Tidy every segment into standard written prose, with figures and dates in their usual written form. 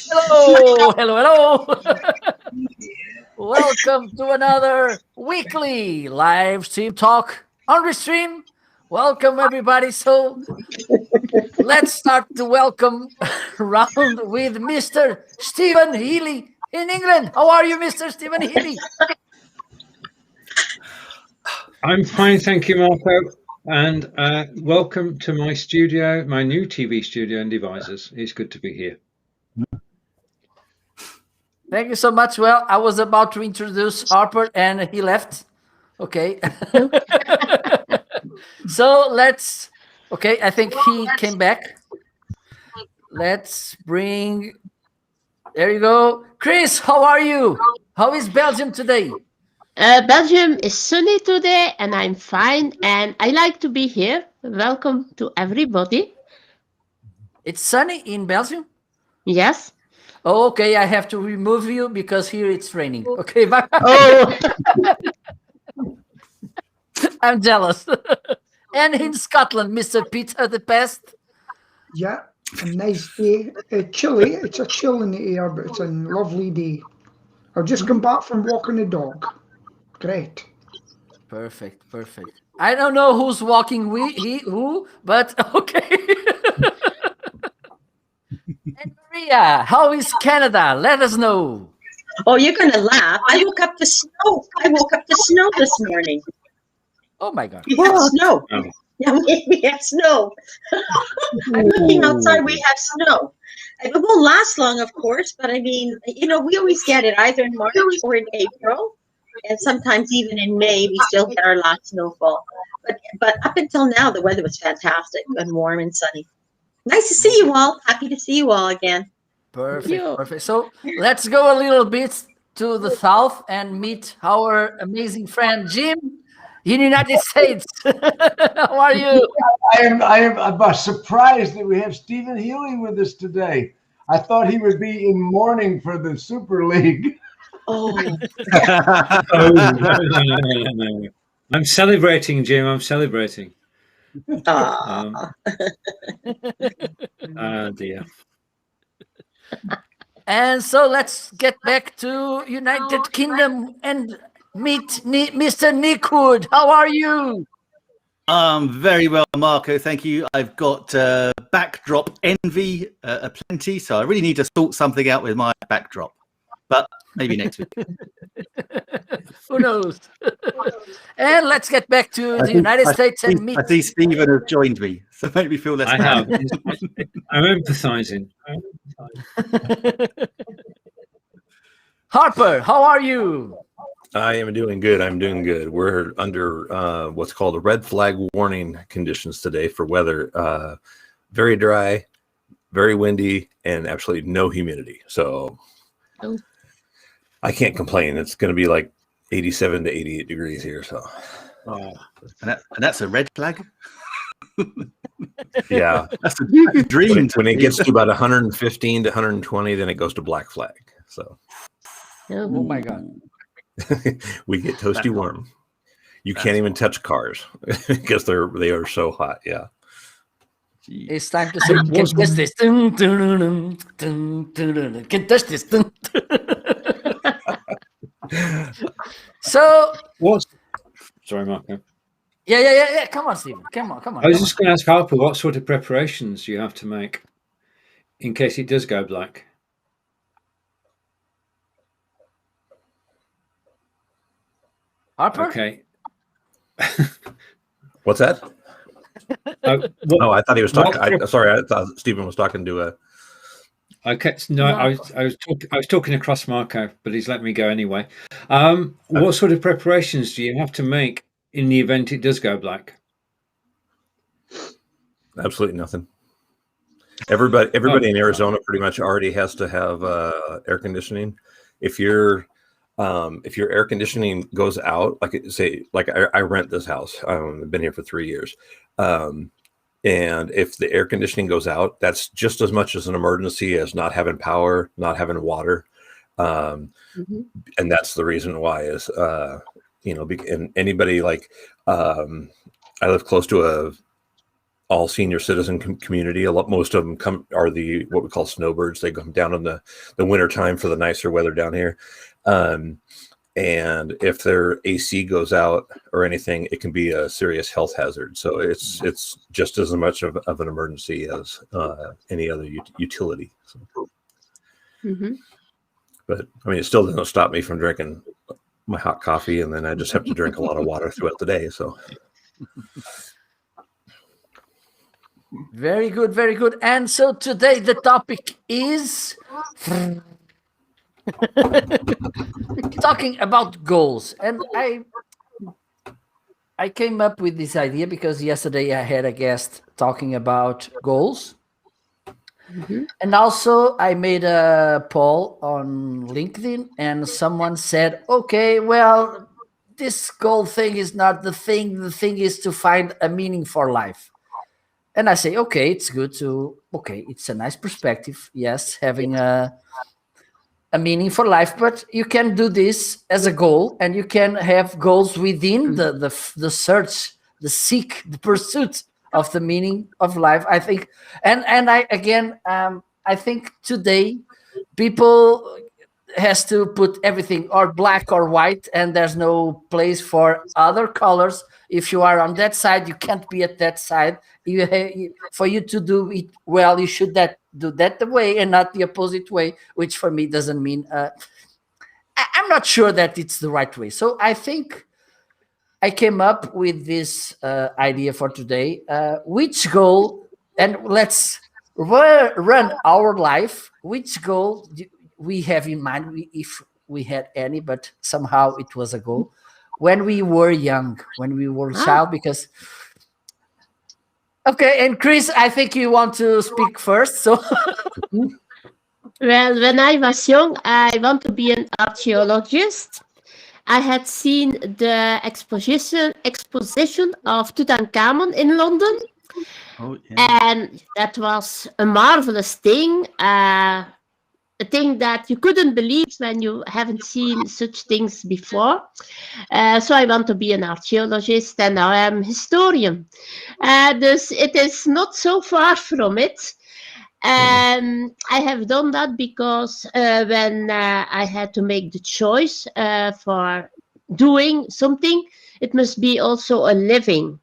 Hello, hello, hello. Welcome to another weekly live stream talk on the stream. Welcome, everybody. So let's start the welcome round with Mr. Stephen Healy in England. How are you, Mr. Stephen Healy? I'm fine, thank you, Marco. And welcome to my studio, my new TV studio in Devices. It's good to be here. Thank you so much. Well, I was about to introduce Harper and he left. Okay. So let's, okay, I think he came back. Let's bring, there you go. Chris, how are you? How is Belgium today? Belgium is sunny today and I'm fine and I like to be here. Welcome to everybody. It's sunny in Belgium? Yes. Oh, okay, I have to remove you because here it's raining. Okay, bye. Oh, I'm jealous. And in Scotland, Mr. Peter the Pest. Yeah, a nice day. Chilly. It's a chill in the air, but it's a lovely day. I've just come back from walking the dog. Great. Perfect, perfect. I don't know who's walking who, but okay. And Maria, how is Canada? Let us know. Oh, you're gonna laugh. I woke up to snow. This morning. Oh my God. We have snow. Oh. Yeah, we have snow. I'm looking outside. We have snow. It won't last long, of course, but I mean, we always get it either in March or in April, and sometimes even in May we still get our last snowfall. But up until now, the weather was fantastic and warm and sunny. Nice to see you all. Happy to see you all again. Perfect, perfect. So let's go a little bit to the south and meet our amazing friend Jim in the United States. How are you? I am surprised that we have Stephen Healy with us today. I thought he would be in mourning for the Super League. Oh, No. I'm celebrating, Jim. I'm celebrating. ah. Oh dear. And so let's get back to United Kingdom and meet Mr. Nick Wood. How are you? Very well, Marco. Thank you. I've got backdrop envy aplenty, so I really need to sort something out with my backdrop. But maybe next week. Who knows? And let's get back to the United States and meet. I see Stephen has joined me, so make me feel less I bad. have. I'm empathizing. Harper, how are you? I am doing good. I'm doing good. We're under what's called a red flag warning conditions today for weather. Very dry, very windy, and absolutely no humidity. So I can't complain. It's going to be like 87 to 88 degrees here. So, and that's a red flag. yeah, That's a dream. When it gets to about 115 to 120, then it goes to black flag. So, Oh my God. we get toasty warm. You can't even touch cars because they are so hot. Yeah. It's time to say, can touch this. Dun, dun, dun, dun, dun, dun, dun, dun. Can touch this. Dun. So, Sorry, Marco. yeah. Come on, Stephen. Come on. I was just going to ask Harper what sort of preparations you have to make in case it does go black. Harper? Okay. What's that? I thought he was talking. Sorry, I thought Stephen was talking to a. Okay, no, I was talking across Marco, but he's let me go anyway. What sort of preparations do you have to make in the event it does go black? Absolutely nothing. Everybody in Arizona pretty much already has to have air conditioning. If you're if your air conditioning goes out, like say, like I rent this house. I've been here for 3 years. And if the air conditioning goes out, that's just as much as an emergency as not having power, not having water. And that's the reason why is, and anybody like, I live close to a all senior citizen community. Most of them are what we call snowbirds. They come down in the winter time for the nicer weather down here. And if their AC goes out or anything, it can be a serious health hazard. So it's just as much of an emergency as any other utility. So. But I mean, it still doesn't stop me from drinking my hot coffee, and then I just have to drink a lot of water throughout the day. So. Very good, very good. And so today the topic is talking about goals. And I came up with this idea because yesterday I had a guest talking about goals. And also I made a poll on LinkedIn and someone said, okay, well, this goal thing is not the thing. The thing is to find a meaning for life. And I say, okay, it's it's a nice perspective. Yes, having a meaning for life, but you can do this as a goal, and you can have goals within the search, the pursuit of the meaning of life. I think, and I think today people has to put everything or black or white, and there's no place for other colors. If you are on that side, you can't be at that side. For you to do it well, you should do that the way and not the opposite way, which for me doesn't mean I'm not sure that it's the right way. So I think I came up with this idea for today. Which goal, and let's run our life, which goal we have in mind, if we had any, but somehow it was a goal when we were young, when we were child, because okay. And Chris, I think you want to speak first. So Well, when I was young, I want to be an archaeologist. I had seen the exposition of Tutankhamun in London. Oh, yeah. And that was a marvelous thing. A thing that you couldn't believe when you haven't seen such things before. So I want to be an archaeologist, and now I'm a historian. Thus it is not so far from it. I have done that because when I had to make the choice for doing something, it must be also a living.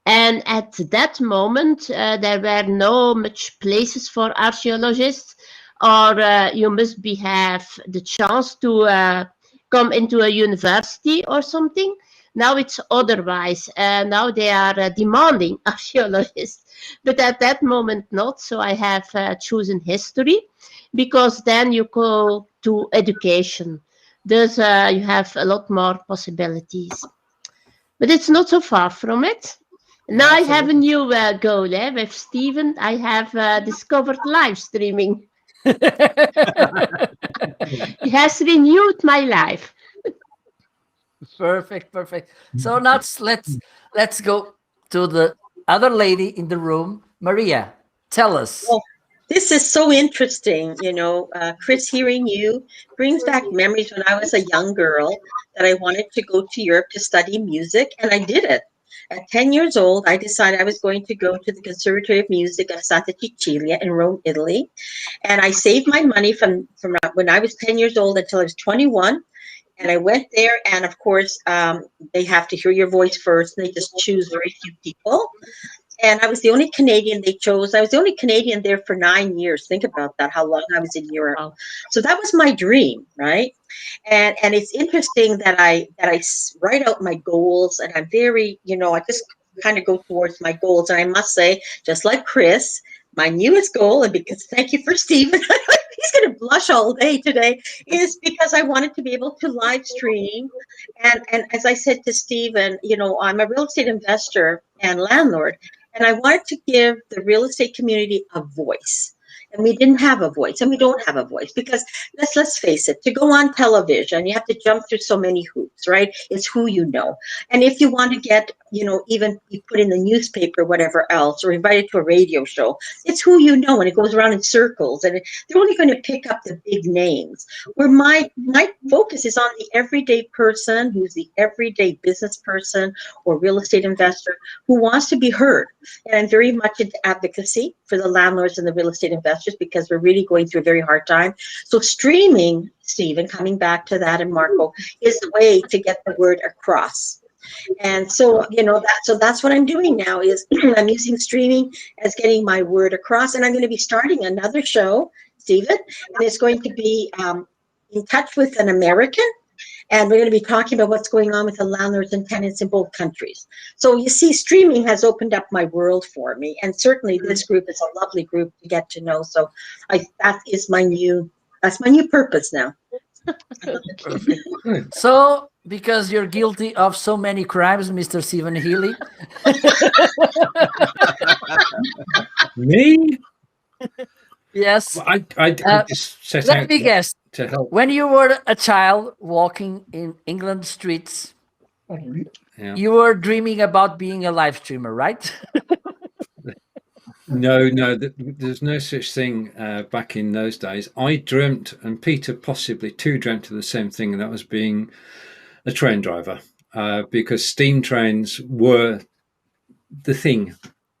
And at that moment, there were no much places for archaeologists, or you must have the chance to come into a university or something. Now it's otherwise. Now they are demanding archaeologists, but at that moment not. So I have chosen history, because then you go to education. Thus you have a lot more possibilities. But it's not so far from it. Now I have a new goal with Stephen. I have discovered live streaming. It has renewed my life. Perfect. So now let's go to the other lady in the room. Maria, tell us. Well, this is so interesting. Chris, hearing you brings back memories when I was a young girl that I wanted to go to Europe to study music, and I did it. At 10 years old, I decided I was going to go to the Conservatory of Music of Santa Cecilia in Rome, Italy. And I saved my money from when I was 10 years old until I was 21. And I went there, and of course, they have to hear your voice first, and they just choose very few people. And I was the only Canadian they chose. I was the only Canadian there for 9 years. Think about that, how long I was in Europe. Wow. So that was my dream, right? And it's interesting that I write out my goals, and I'm very, I just kind of go towards my goals. And I must say, just like Chris, my newest goal, and because thank you for Stephen, he's going to blush all day today, is because I wanted to be able to live stream. And as I said to Stephen, I'm a real estate investor and landlord, and I wanted to give the real estate community a voice. and we didn't have a voice, and we don't have a voice, because let's face it, to go on television, you have to jump through so many hoops, right? It's who you know. And if you want to get, even be put in the newspaper, whatever else, or invited to a radio show, it's who you know, and it goes around in circles, and they're only going to pick up the big names. Where my focus is on the everyday person, who's the everyday business person or real estate investor who wants to be heard. And I'm very much into advocacy for the landlords and the real estate investors, because we're really going through a very hard time. So streaming, Stephen, coming back to that, and Marco, is the way to get the word across. And so, that's what I'm doing now, is I'm using streaming as getting my word across. And I'm going to be starting another show, Stephen, and it's going to be in touch with an American. And we're going to be talking about what's going on with the landlords and tenants in both countries. So you see, streaming has opened up my world for me. And certainly this group is a lovely group to get to know. So that's my new purpose now. So, because you're guilty of so many crimes, Mr. Stephen Healy. Me? Yes. Well, I just set Let out me guess. to help. When you were a child walking in England streets, Yeah. you were dreaming about being a live streamer, right? No, there's no such thing back in those days. I dreamt, and Peter possibly too dreamt of the same thing, and that was being a train driver, because steam trains were the thing.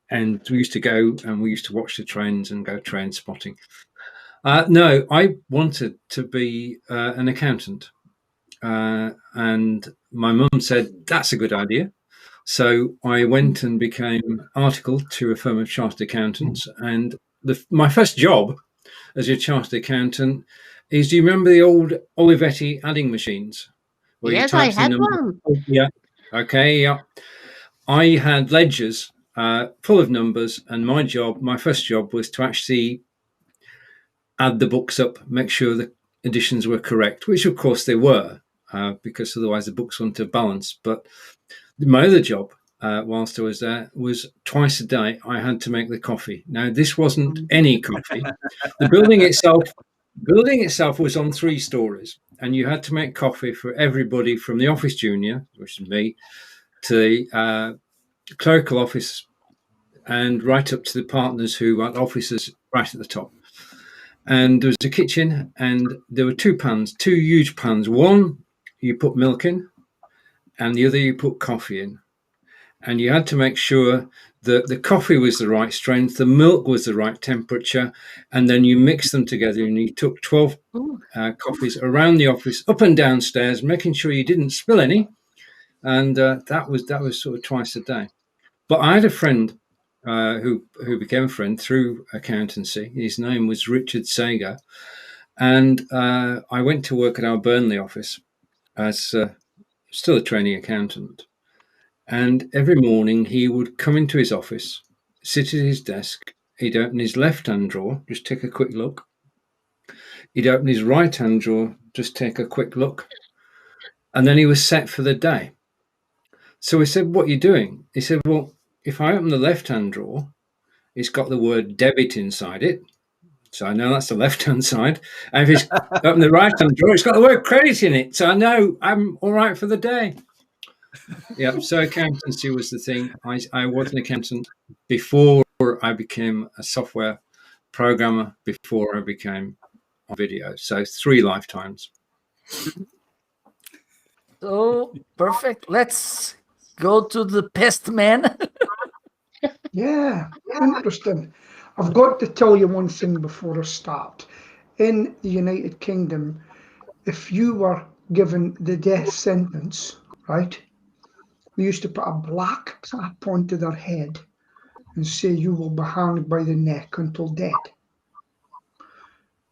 And we used to go and we used to watch the trains and go train spotting. No, I wanted to be an accountant. And my mum said, that's a good idea. So I went and became articled to a firm of chartered accountants. And my first job as a chartered accountant is, do you remember the old Olivetti adding machines? Yes, I had one. Yeah. Okay, yeah. I had ledgers full of numbers, and my first job was to actually add the books up, make sure the additions were correct, which of course they were, because otherwise the books wouldn't have balanced. But my other job, whilst I was there, was twice a day I had to make the coffee. Now, this wasn't any coffee. The building itself was on 3 stories, and you had to make coffee for everybody from the office junior, which is me, to the clerical office, and right up to the partners who had offices right at the top. And there was a kitchen, and there were 2 pans, 2 huge pans. One you put milk in, and the other you put coffee in. And you had to make sure that the coffee was the right strength, the milk was the right temperature, and then you mix them together, and you took 12 coffees around the office, up and downstairs, making sure you didn't spill any. And that was sort of twice a day. But I had a friend who became a friend through accountancy. His name was Richard Sager. And I went to work at our Burnley office as still a training accountant. And every morning he would come into his office, sit at his desk. He'd open his left-hand drawer, just take a quick look. He'd open his right-hand drawer, just take a quick look. And then he was set for the day. So we said, what are you doing? He said, well, if I open the left-hand drawer, it's got the word debit inside it. So I know that's the left-hand side. And if it's open the right-hand drawer, it's got the word credit in it. So I know I'm all right for the day. Yeah, so accountancy was the thing. I was an accountant before I became a software programmer, before I became on video. So 3 lifetimes. So perfect. Let's go to the pest man. Yeah, interesting. I've got to tell you one thing before I start. In the United Kingdom, if you were given the death sentence, right, we used to put a black cap onto their head and say you will be hanged by the neck until dead.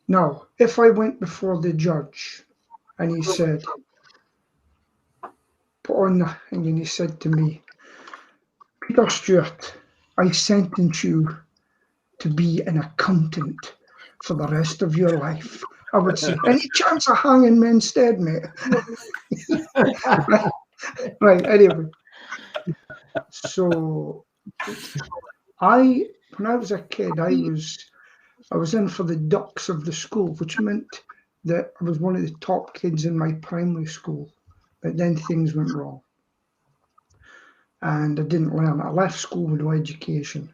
Now, if I went before the judge and he said, put on the, and then he said to me, Peter Stewart, I sentence you to be an accountant for the rest of your life. I would say, any chance of hanging me instead, mate? Right, anyway. So when I was a kid, I was I was in for the ducks of the school, which meant that I was one of the top kids in my primary school. But then things went wrong. And I didn't learn. I left school with no education.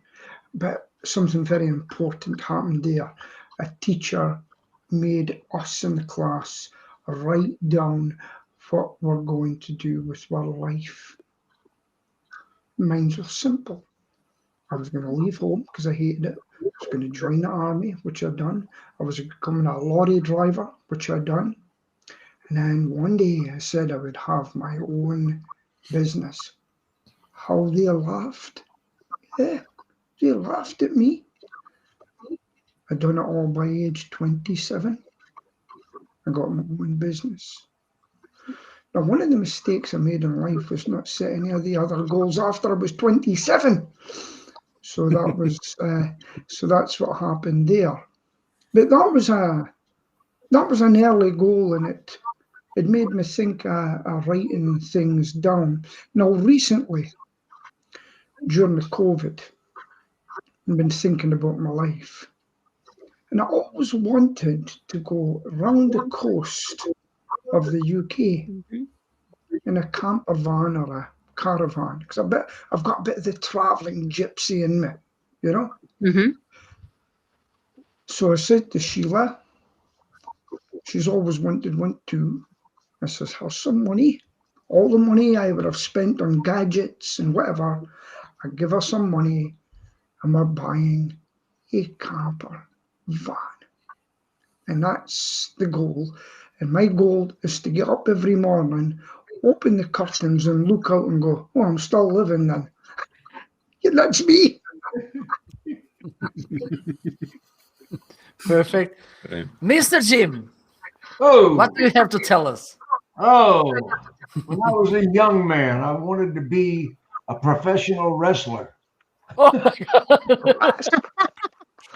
But something very important happened there. A teacher made us in the class write down what we're going to do with our life. Mine was simple. I was going to leave home because I hated it. I was going to join the army, which I'd done. I was becoming a lorry driver, which I'd done. And then one day I said I would have my own business. How they laughed. Yeah, they laughed at me. I'd done it all by age 27. I got my own business. Now, one of the mistakes I made in life was not setting any of the other goals after I was 27. So that was, so that's what happened there. But that was an early goal, and it made me think of writing things down. Now, recently, during the COVID, I've been thinking about my life. And I always wanted to go around the coast of the UK in a camper van or a caravan, because I've got a bit of the travelling gypsy in me, you know? Mm-hmm. So I said to Sheila, she's always wanted one too. I says, have some money. All the money I would have spent on gadgets and whatever, I'd give her some money and we're buying a camper van. And that's the goal. And my goal is to get up every morning, open the curtains and look out and go, oh, I'm still living then. Yeah, that's me. Perfect. Okay. Mr. Jim, Oh, what do you have to tell us? oh, when I was a young man, I wanted to be a professional wrestler. Oh my God.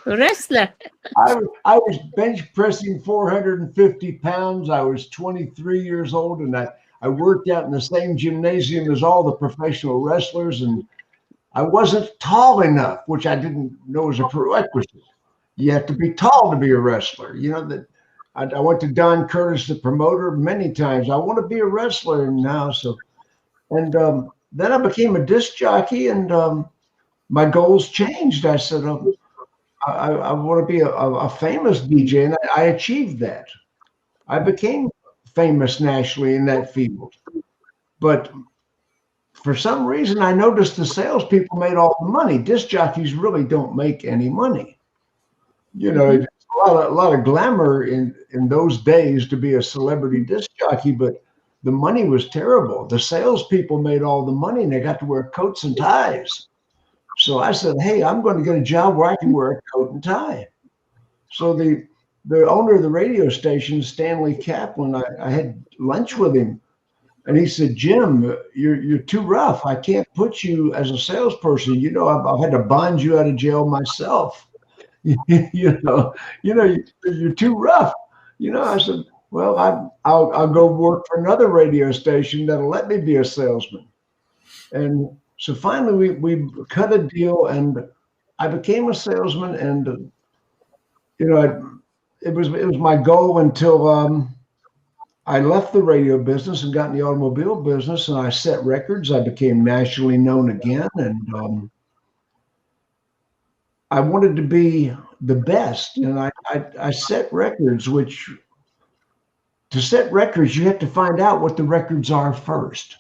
Wrestler. I was bench pressing 450 pounds. I was 23 years old, and I worked out in the same gymnasium as all the professional wrestlers, and I wasn't tall enough, which I didn't know was a prerequisite. You have to be tall to be a wrestler. You know that. I went to Don Curtis, the promoter, many times. I want to be a wrestler now, and then I became a disc jockey, and my goals changed. I said, I want to be a famous DJ, and I achieved that. I became famous nationally in that field. But for some reason, I noticed the salespeople made all the money. Disc jockeys really don't make any money. You know, it's a lot of glamour in those days to be a celebrity disc jockey, but the money was terrible. The salespeople made all the money, and they got to wear coats and ties. So I said, hey, I'm going to get a job where I can wear a coat and tie. So the owner of the radio station, Stanley Kaplan, I had lunch with him, and he said, Jim, you're too rough. I can't put you as a salesperson. You know, I've had to bond you out of jail myself. you know, you're too rough. You know, I said, well, I'll go work for another radio station that'll let me be a salesman. And so finally, we cut a deal, and I became a salesman. And you know, it was my goal until I left the radio business and got in the automobile business, and I set records. I became nationally known again, and I wanted to be the best. And I set records. Which to set records, you have to find out what the records are first.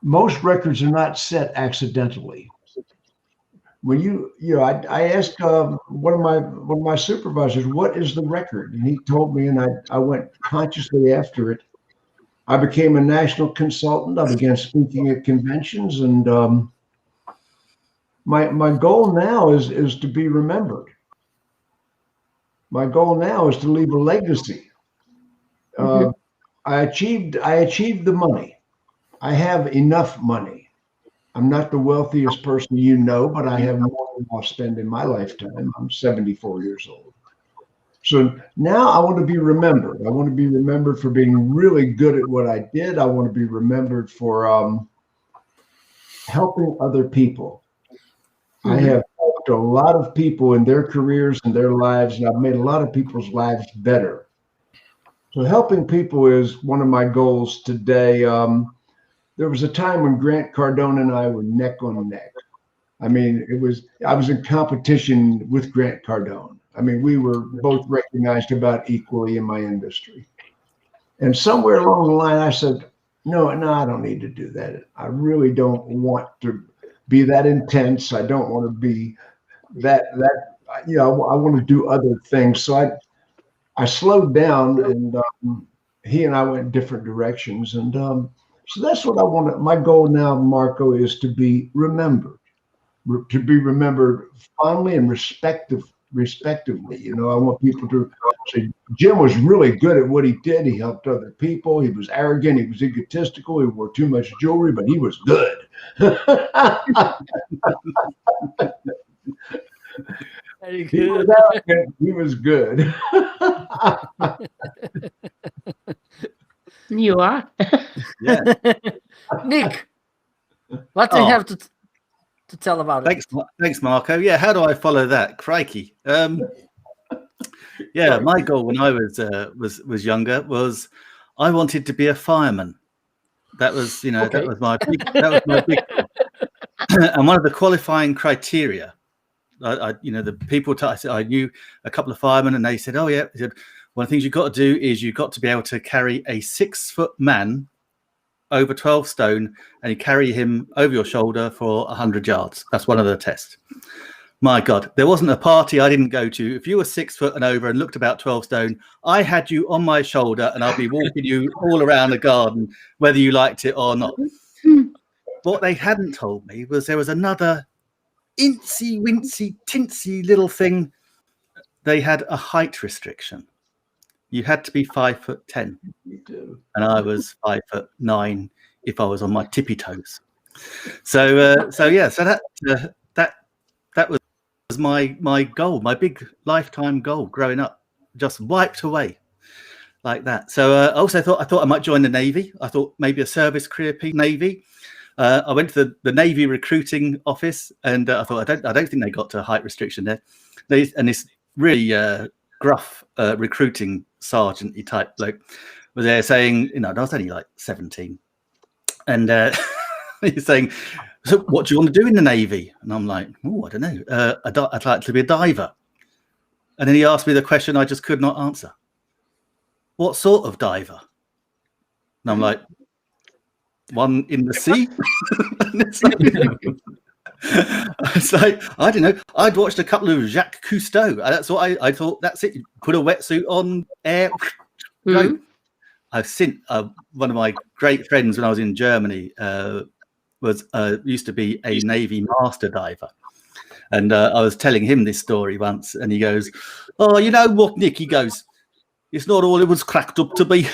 Most records are not set accidentally. When I asked one of my supervisors, what is the record? And he told me, and I went consciously after it. I became a national consultant. I began speaking at conventions, and my goal now is to be remembered. My goal now is to leave a legacy. I achieved the money. I have enough money. I'm not the wealthiest person you know, but I have more than I'll spend in my lifetime. I'm 74 years old. So now I want to be remembered. I want to be remembered for being really good at what I did. I want to be remembered for helping other people. I have helped a lot of people in their careers and their lives, and I've made a lot of people's lives better. So helping people is one of my goals today. There was a time when Grant Cardone and I were neck on neck. I mean, I was in competition with Grant Cardone. I mean, we were both recognized about equally in my industry. And somewhere along the line, I said, no, I don't need to do that. I really don't want to be that intense. I don't want to be that, I want to do other things. So I slowed down, and he and I went different directions. And so that's what I want. My goal now, Marco, is to be remembered, fondly and respectively. I want people to say Jim was really good at what he did. He helped other people. He was arrogant. He was egotistical. He wore too much jewelry, but he was good. Very He was good. arrogant. He was good. You are. Yeah. Nick, what do you Oh. have to tell about it? Thanks, Marco. Yeah, how do I follow that? Crikey. Yeah, my goal when I was younger was I wanted to be a fireman. That was, Okay. that was my big goal. And one of the qualifying criteria, the people, I knew a couple of firemen, and they said, "Oh yeah," they said, "one of the things you've got to do is you've got to be able to carry a 6-foot man over 12 stone, and you carry him over your shoulder for 100 yards. That's one of the tests." My God, there wasn't a party I didn't go to. If you were 6 foot and over and looked about 12 stone, I had you on my shoulder, and I'll be walking you all around the garden, whether you liked it or not. What they hadn't told me was there was another incy, wincy, tinsy little thing. They had a height restriction. You had to be 5'10", and I was 5'9" if I was on my tippy toes. So that was my goal, my big lifetime goal growing up, just wiped away like that. So I also thought I might join the Navy. I thought maybe a service career, Navy. I went to the Navy recruiting office, and I thought I don't think they got to a height restriction there. And this really gruff recruiting sergeant-y type bloke was there saying, I was only like 17, and he's saying, "So what do you want to do in the Navy?" And I'm like, "Oh, I don't know. I'd like to be a diver." And then he asked me the question I just could not answer. "What sort of diver?" And I'm like, "One in the sea?" It's like, I don't know. I'd watched a couple of Jacques Cousteau. And that's what I thought. That's it. Put a wetsuit on, air, go. I've seen one of my great friends when I was in Germany used to be a Navy master diver, and I was telling him this story once, and he goes, "Oh, you know what, Nick?" He goes, "It's not all it was cracked up to be."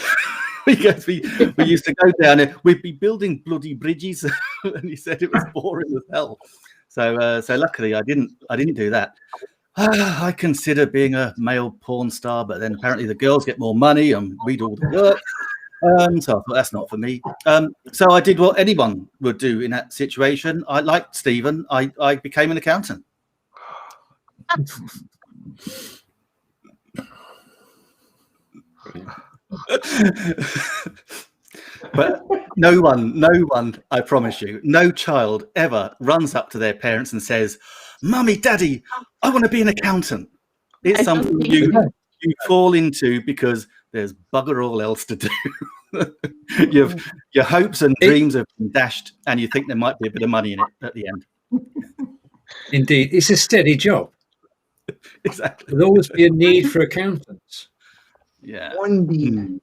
He goes, we used to go down there. We'd be building bloody bridges, and he said it was boring as hell. So luckily I didn't do that. I consider being a male porn star, but then apparently the girls get more money and we do all the work. So I thought that's not for me. So I did what anyone would do in that situation. I liked Stephen. I became an accountant. But no one, I promise you, no child ever runs up to their parents and says, "Mummy, Daddy, I want to be an accountant." It's something you fall into because there's bugger all else to do. Your hopes and dreams have been dashed, and you think there might be a bit of money in it at the end. Indeed, it's a steady job. Exactly. There'll always be a need for accountants. Yeah. One beam.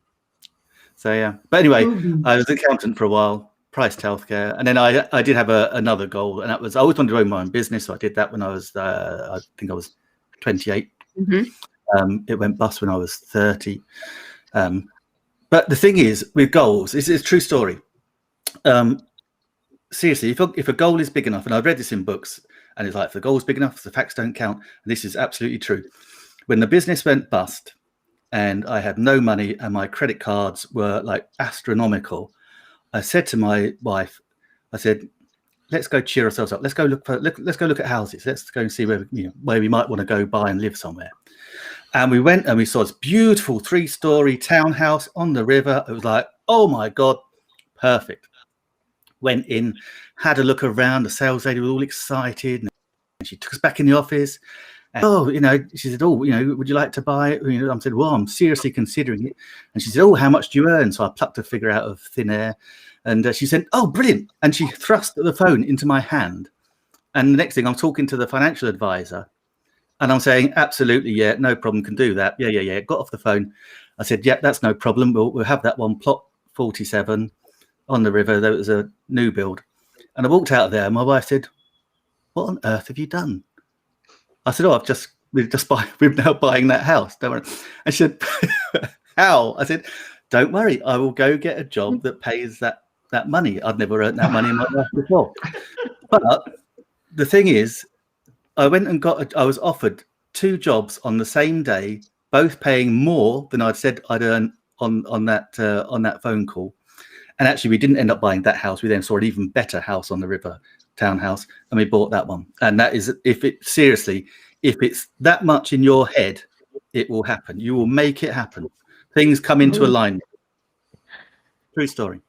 So yeah, but anyway, I was an accountant for a while, priced healthcare, and then I did have another goal, and that was I always wanted to own my own business. So I did that when I was I think I was 28. It went bust when I was 30. But the thing is, with goals, this is a true story. Seriously, if a goal is big enough, and I've read this in books, and it's like, if the goal is big enough, the facts don't count. And this is absolutely true. When the business went bust, and I had no money, and my credit cards were like astronomical, I said to my wife, I said, let's go cheer ourselves up. Let's go look at houses. Let's go and see where we might want to go buy and live somewhere. And we went and we saw this beautiful 3-story townhouse on the river. It was like, oh my God, perfect. Went in, had a look around. The sales lady was all excited. And she took us back in the office. And, she said, would you like to buy it? I said, well, I'm seriously considering it. And she said, oh, how much do you earn? So I plucked a figure out of thin air. And she said, oh, brilliant. And she thrust the phone into my hand. And the next thing, I'm talking to the financial advisor. And I'm saying, absolutely, yeah, no problem, can do that. Yeah. Got off the phone. I said, yeah, that's no problem. We'll have that one, plot 47 on the river. There was a new build. And I walked out of there. And my wife said, what on earth have you done? I said, we're now buying that house. Don't worry. And she said, how? I said, don't worry. I will go get a job that pays that money. I'd never earned that money in my life before. But the thing is, I went and I was offered 2 jobs on the same day, both paying more than I'd said I'd earn on that phone call. And actually, we didn't end up buying that house. We then saw an even better house on the river, townhouse, and we bought that one. And that is, if it's that much in your head, it will happen. You will make it happen. Things come into alignment. True story.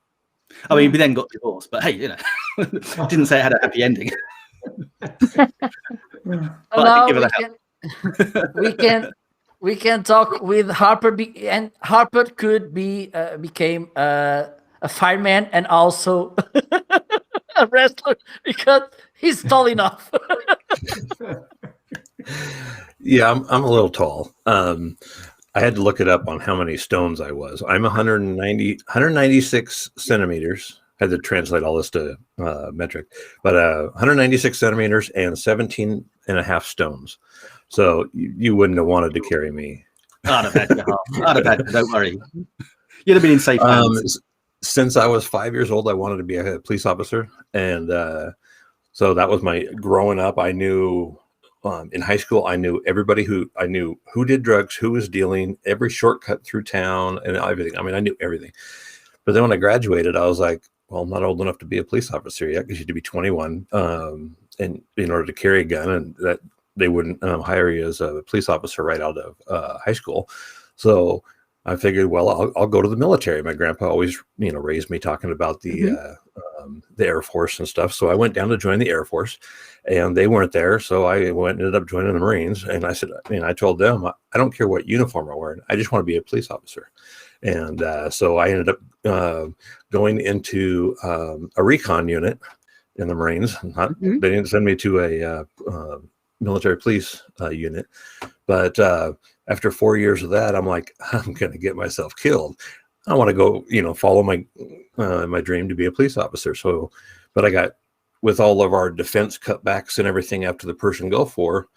I mean, we then got divorced, but hey, didn't say it had a happy ending. We can talk with Harper, and Harper became a fireman and also a wrestler because he's tall enough. Yeah, I'm a little tall. I had to look it up on how many stones I was. I'm 196 centimeters. I had to translate all this to metric, but 196 centimeters and 17 and a half stones. So you wouldn't have wanted to carry me. Not a bad don't worry. You'd have been in safe hands. Since I was 5 years old, I wanted to be a police officer. And so that was my growing up. I knew in high school, I knew everybody who did drugs, who was dealing, every shortcut through town and everything. I mean, I knew everything. But then when I graduated, I was like, well, I'm not old enough to be a police officer yet because you had to be 21 and in order to carry a gun, and that they wouldn't hire you as a police officer right out of high school. So I figured, well, I'll go to the military. My grandpa always, raised me talking about the Air Force and stuff. So I went down to join the Air Force, and they weren't there. So I ended up joining the Marines. And I said, I told them, I don't care what uniform I'm wearing. I just want to be a police officer. And so I ended up going into a recon unit in the Marines. They didn't send me to a military police unit, but after 4 years of that, I'm like, I'm going to get myself killed. I want to go, follow my my dream to be a police officer. So, but I got, with all of our defense cutbacks and everything after the Persian Gulf War,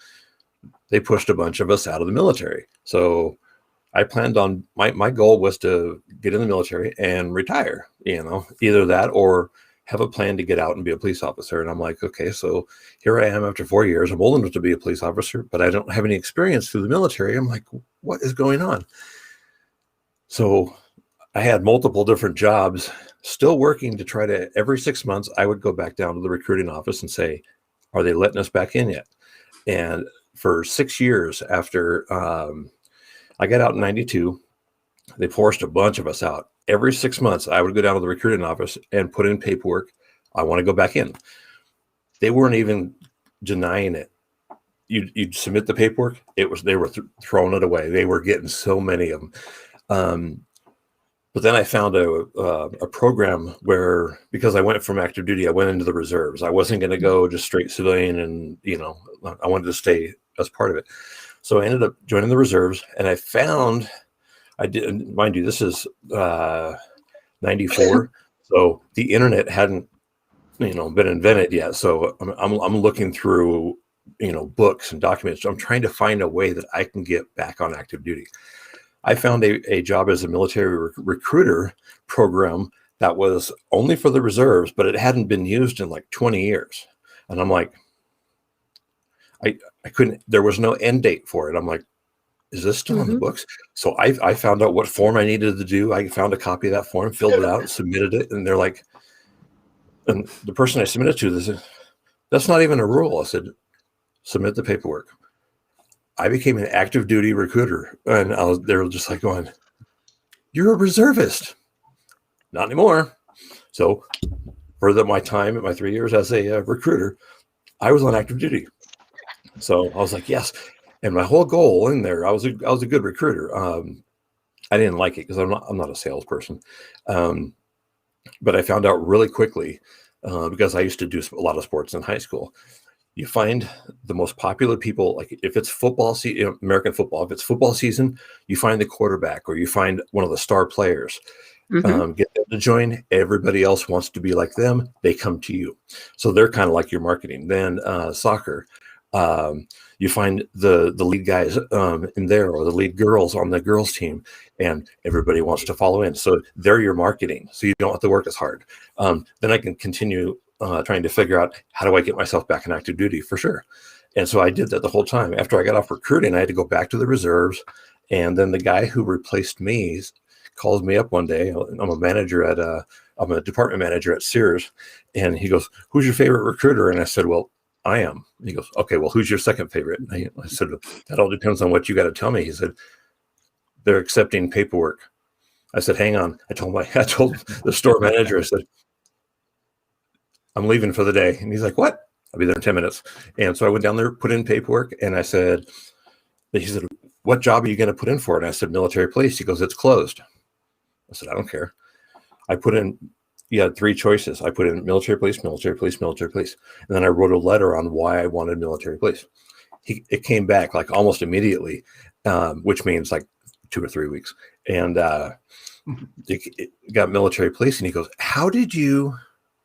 they pushed a bunch of us out of the military. So I planned on, my goal was to get in the military and retire, either that or have a plan to get out and be a police officer. And I'm like, okay, so here I am after 4 years. I'm old enough to be a police officer, but I don't have any experience through the military. I'm like, what is going on? So I had multiple different jobs, still working to try to, every 6 months, I would go back down to the recruiting office and say, are they letting us back in yet? And for 6 years after I got out in 92, they forced a bunch of us out. Every 6 months, I would go down to the recruiting office and put in paperwork. I want to go back in. They weren't even denying it. You'd submit the paperwork. They were throwing it away. They were getting so many of them. But then I found a program where, because I went from active duty, I went into the reserves. I wasn't going to go just straight civilian, and I wanted to stay as part of it. So I ended up joining the reserves, and I found, I did, mind you, this is 94. So the internet hadn't, been invented yet. So I'm looking through, books and documents. I'm trying to find a way that I can get back on active duty. I found a job as a military recruiter program that was only for the reserves, but it hadn't been used in like 20 years. And I'm like, I couldn't, there was no end date for it. I'm like, is this still in the books? So I found out what form I needed to do. I found a copy of that form, filled it out, submitted it. And they're like, And the person I submitted to, they said, that's not even a rule. I said, submit the paperwork. I became an active duty recruiter. And they were just like going, you're a reservist. Not anymore. So for my time at my 3 years as a recruiter, I was on active duty. So I was like, yes. And my whole goal in there, I was a good recruiter. I didn't like it because I'm not a salesperson. But I found out really quickly, because I used to do a lot of sports in high school. You find the most popular people, like if it's football season, American football, if it's football season, you find the quarterback or you find one of the star players. Get them to join. Everybody else wants to be like them. They come to you. So they're kind of like your marketing. Then soccer, you find the lead guys in there or the lead girls on the girls team, and everybody wants to follow in. So they're your marketing. So you don't have to work as hard. Then I can continue trying to figure out how do I get myself back in active duty for sure. And so I did that the whole time. After I got off recruiting, I had to go back to the reserves. And then the guy who replaced me calls me up one day. I'm a department manager at Sears. And he goes, who's your favorite recruiter? And I said, well, I am. And he goes, okay, well, who's your second favorite? And I said, that all depends on what you got to tell me. He said, they're accepting paperwork. I said, hang on. I told the store manager, I said, I'm leaving for the day. And he's like, what? I'll be there in 10 minutes. And so I went down there, put in paperwork. And he said, what job are you going to put in for? And I said, military police. He goes, it's closed. I said, I don't care. I put in, you had 3 choices. I put in military police, military police, military police. And then I wrote a letter on why I wanted military police. It came back like almost immediately, which means like 2 or 3 weeks. And it got military police. And he goes, how did you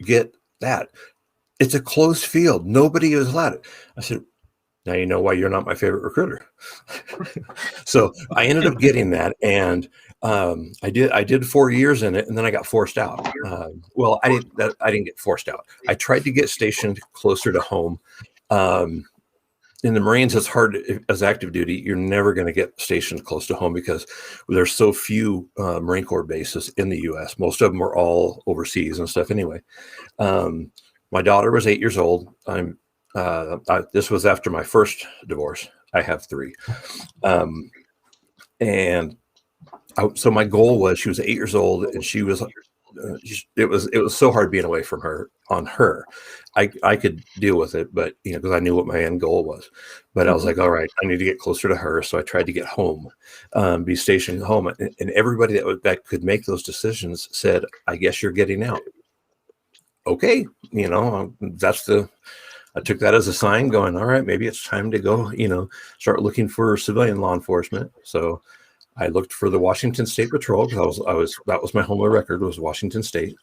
get that? It's a closed field. Nobody is allowed it. I said, now you know why you're not my favorite recruiter. So I ended up getting that, and I did 4 years in it, and then I got forced out. Well, I didn't get forced out. I tried to get stationed closer to home. In the Marines, it's hard as active duty. You're never going to get stationed close to home because there's so few Marine Corps bases in the U.S. Most of them are all overseas and stuff anyway. My daughter was 8 years old. This was after my first divorce. I have 3. So my goal was, she was 8 years old, and she was, it was so hard being away from her on her. I could deal with it, but because I knew what my end goal was. But I was like, all right, I need to get closer to her. So I tried to get home, be stationed home, and everybody that could make those decisions said, I guess you're getting out. Okay, I took that as a sign going, all right, maybe it's time to go, start looking for civilian law enforcement. So I looked for the Washington State Patrol because that was my home of record, was Washington State,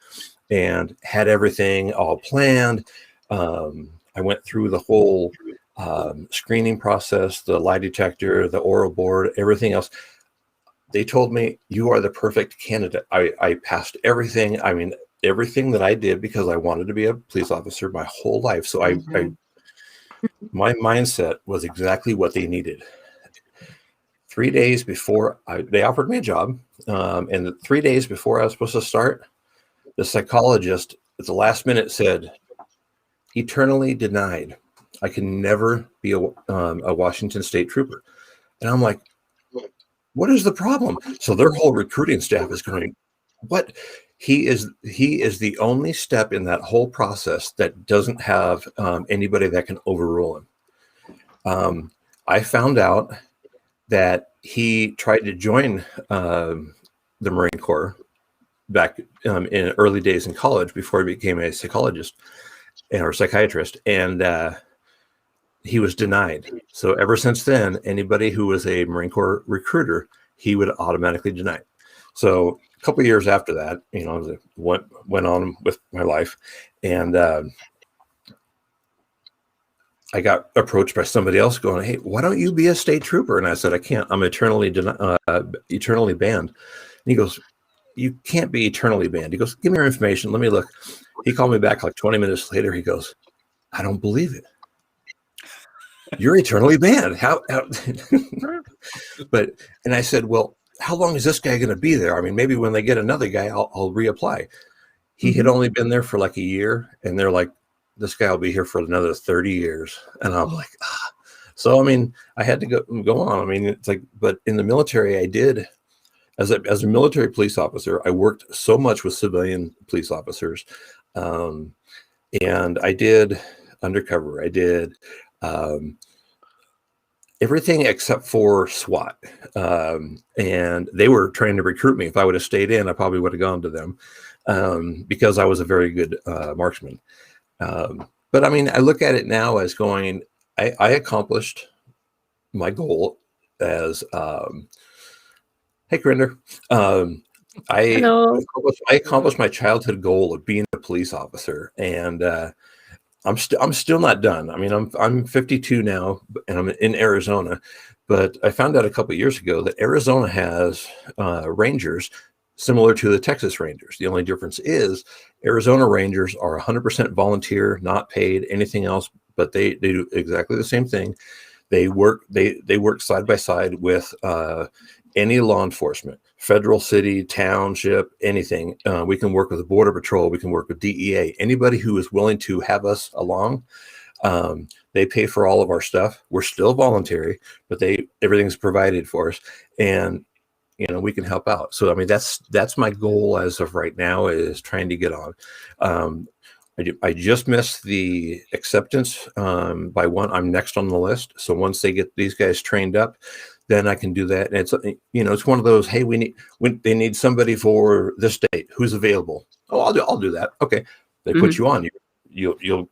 and had everything all planned. I went through the whole screening process, the lie detector, the oral board, everything else. They told me, you are the perfect candidate. I passed everything. I mean, everything that I did because I wanted to be a police officer my whole life. So my mindset was exactly what they needed. 3 days before they offered me a job, and 3 days before I was supposed to start, the psychologist at the last minute said, eternally denied. I can never be a Washington State trooper. And I'm like, what is the problem? So their whole recruiting staff is going, what? He is the only step in that whole process that doesn't have anybody that can overrule him. I found out that he tried to join the Marine Corps back in early days in college before he became a psychologist or psychiatrist, and he was denied. So ever since then, anybody who was a Marine Corps recruiter, he would automatically deny. So a couple of years after that, I went on with my life, and I got approached by somebody else going, hey, why don't you be a state trooper? And I said, I can't. I'm eternally banned. And he goes, you can't be eternally banned. He goes, give me your information. Let me look. He called me back like 20 minutes later. He goes, I don't believe it. You're eternally banned. How? And I said, well, how long is this guy going to be there? I mean, maybe when they get another guy, I'll reapply. He had only been there for like a year, and they're like, this guy will be here for another 30 years. And I'm like, ah. So, I mean, I had to go on. I mean, it's like, but in the military, I did, as a military police officer, I worked so much with civilian police officers. And I did undercover. I did everything except for SWAT. And they were trying to recruit me. If I would have stayed in, I probably would have gone to them because I was a very good marksman. But I mean, I look at it now as going, I accomplished my goal as, hey, Grinder. Hello. I accomplished my childhood goal of being a police officer, and I'm still not done. I mean, I'm 52 now, and I'm in Arizona, but I found out a couple of years ago that Arizona has rangers similar to the Texas Rangers. The only difference is Arizona Rangers are 100% volunteer, not paid, anything else, but they do exactly the same thing. They work side by side with any law enforcement, federal, city, township, anything. We can work with the Border Patrol. We can work with DEA. Anybody who is willing to have us along, they pay for all of our stuff. We're still voluntary, but everything's provided for us, and we can help out. So I mean, that's my goal as of right now, is trying to get on. I just missed the acceptance by one. I'm next on the list. So once they get these guys trained up, then I can do that. And it's one of those, hey, they need somebody for this date. Who's available? Oh, I'll do that. Okay. They put you on. You'll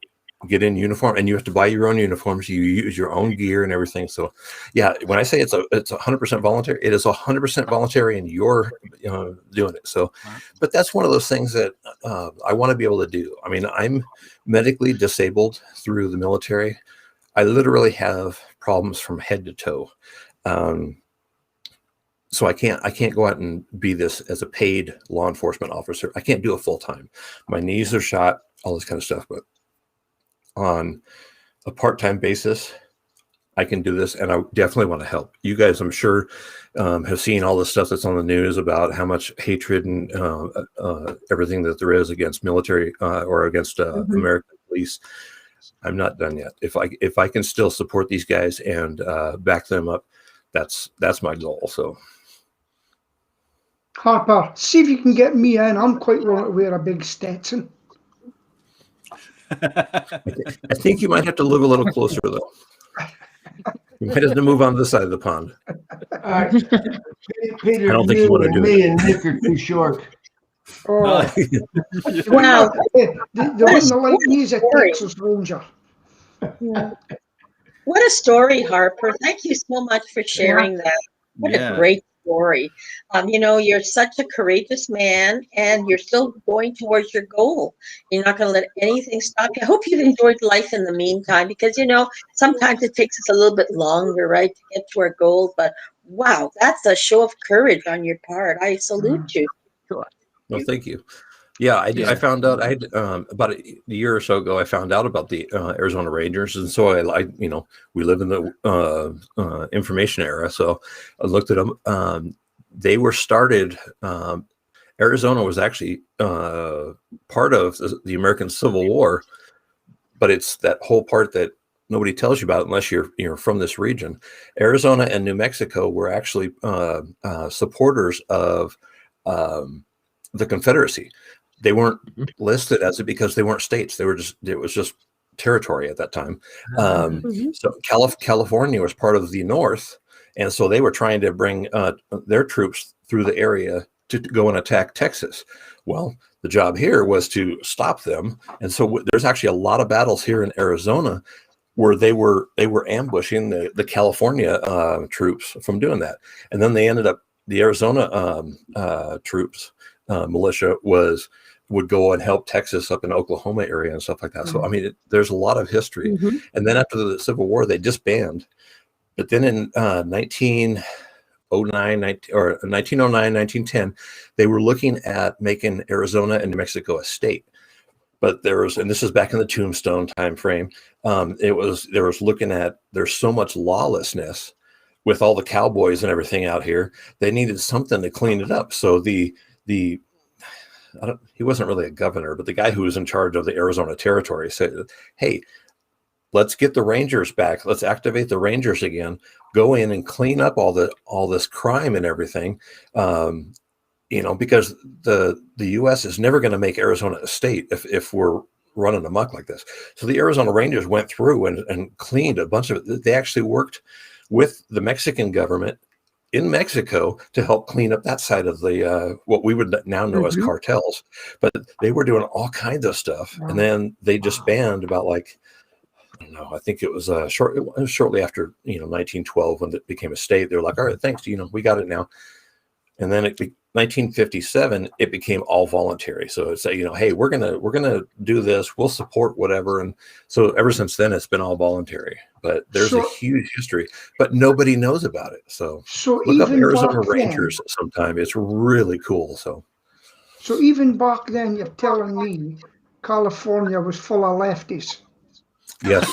get in uniform, and you have to buy your own uniforms. You use your own gear and everything. So yeah, when I say it's 100% voluntary, it is 100% voluntary, and you're doing it. So, but that's one of those things that I want to be able to do. I mean, I'm medically disabled through the military. I literally have problems from head to toe. So I can't go out and be this as a paid law enforcement officer. I can't do it full time. My knees are shot, all this kind of stuff, but on a part-time basis, I can do this, and I definitely want to help. You guys, I'm sure, have seen all the stuff that's on the news about how much hatred and everything that there is against military or against American police. I'm not done yet. If I can still support these guys and back them up, that's my goal. So, Harper, see if you can get me in. I'm quite willing to wear a big Stetson. I think you might have to live a little closer, though. You might have to move on to the side of the pond. Peter, I don't think you want to do me that. and Nick are too short. Oh, Wow. the one that like me is a Texas Ranger. What a story, Harper. Thank you so much for sharing that. What a great story. You're such a courageous man, and you're still going towards your goal. You're not going to let anything stop you. I hope you've enjoyed life in the meantime, because, sometimes it takes us a little bit longer, right, to get to our goals. But wow, that's a show of courage on your part. I salute you. Well, thank you. Yeah, I found out. I had about a year or so ago. I found out about the Arizona Rangers, and so we live in the information era. So I looked at them. They were started. Arizona was actually part of the American Civil War, but it's that whole part that nobody tells you about unless you're from this region. Arizona and New Mexico were actually supporters of the Confederacy. They weren't listed as it because they weren't states. It was just territory at that time. So California was part of the North, and so they were trying to bring their troops through the area to go and attack Texas. Well, the job here was to stop them, and so there's actually a lot of battles here in Arizona where they were ambushing the California troops from doing that, and then they ended up the Arizona troops militia would go and help Texas up in Oklahoma area and stuff like that. So, I mean, there's a lot of history. And then after the Civil War, they disbanded. But then in 1909, 1910, they were looking at making Arizona and New Mexico a state. But and this is back in the Tombstone time frame, there was looking at, there's so much lawlessness with all the cowboys and everything out here. They needed something to clean it up. So the he wasn't really a governor, but the guy who was in charge of the Arizona Territory said, hey, let's get the Rangers back. Let's activate the Rangers again. Go in and clean up all this crime and everything. Because the U.S. is never going to make Arizona a state if we're running amok like this. So the Arizona Rangers went through and cleaned a bunch of it. They actually worked with the Mexican government in Mexico to help clean up that side of the what we would now know as cartels. But they were doing all kinds of stuff. And then they disbanded about like, I don't know, I think it was shortly after 1912 when it became a state. They were like, all right, thanks, we got it now. And then 1957, it became all voluntary. So it's hey, we're gonna do this. We'll support whatever. And so ever since then, it's been all voluntary. But there's a huge history, but nobody knows about it. So look up Arizona Rangers sometime. It's really cool. So even back then, you're telling me California was full of lefties. Yes.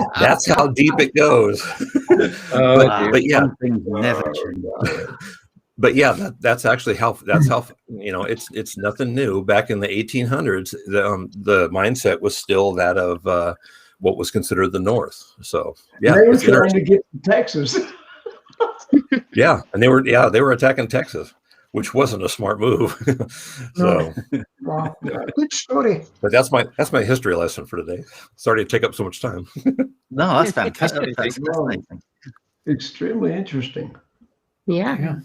That's how deep it goes. But yeah, never change. But yeah, that's actually how it's nothing new. Back in the 1800s, the mindset was still that of what was considered the North. So yeah, they were trying to get to Texas. Yeah, and they were attacking Texas, which wasn't a smart move. So, wow, good story. But that's my history lesson for today. Sorry to take up so much time. No, that's fantastic. That's fascinating. Extremely interesting. Yeah.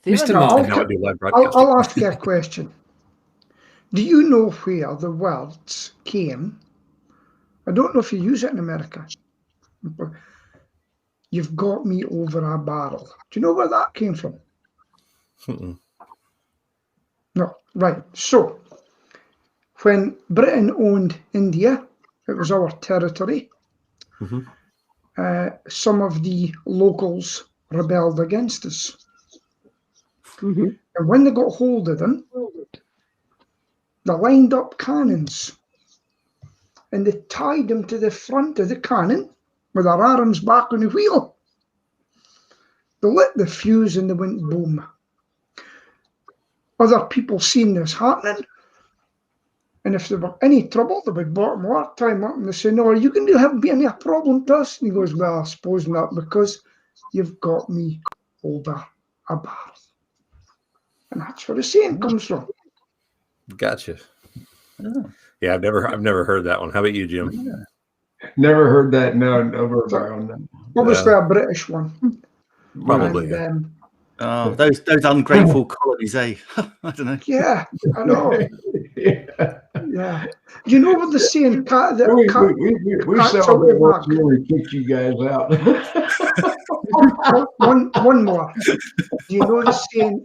Mr. Martin, I'll ask you a question. Do you know where the words came? I don't know if you use it in America. You've got me over a barrel. Do you know where that came from? No, right. So, when Britain owned India, it was our territory. Some of the locals rebelled against us. And when they got hold of them, they lined up cannons and they tied them to the front of the cannon with their arms back on the wheel. They lit the fuse and they went boom. Other people seen this happening, and if there were any trouble, they would bottom war time up and they say, no, are you going to have any problem to us? And he goes, well, I suppose not, because you've got me over a barrel. And that's where the saying comes from. Gotcha. Yeah, I've never heard that one. How about you, Jim? Never heard that. No, over a barrel. Obviously, a British one. Probably. And, those ungrateful colonies, eh? I don't know. Yeah, I know. Yeah. You know what the saying? We sell the ones really kick you guys out. one more. Do you know the saying?